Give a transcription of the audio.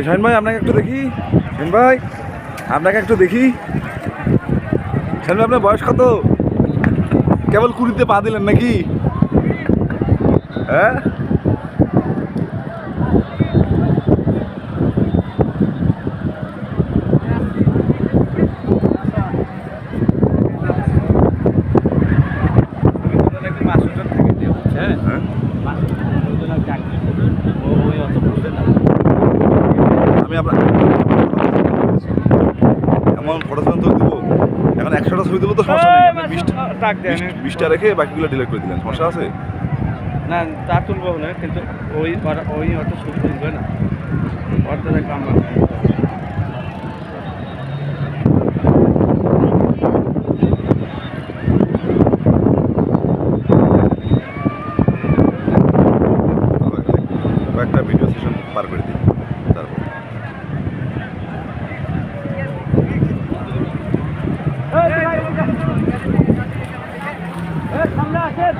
শাহিন ভাই আপনাকে একটু দেখি। শাহিন ভাই আপনাকে একটু দেখি। শাহিন ভাই আপনার বয়স কত? কেবল কুড়িতে পা দিলেন নাকি? হ্যাঁ আমি আপনার এমন ফটো তুলে দেবো। এখন 100টা ছবি দিলেও তো সমস্যা নেই। আপনি 20টা রেখে বাকিগুলো ডিলিট করে দিলেন, সমস্যা আছে? না তা তুলবো না, কিন্তু ওই অত ছবি তুলবে না, অর্ধেক কাম কয়েকটা ভিডিও সেশন পার করে দিই তারপর। সামনে আসেন।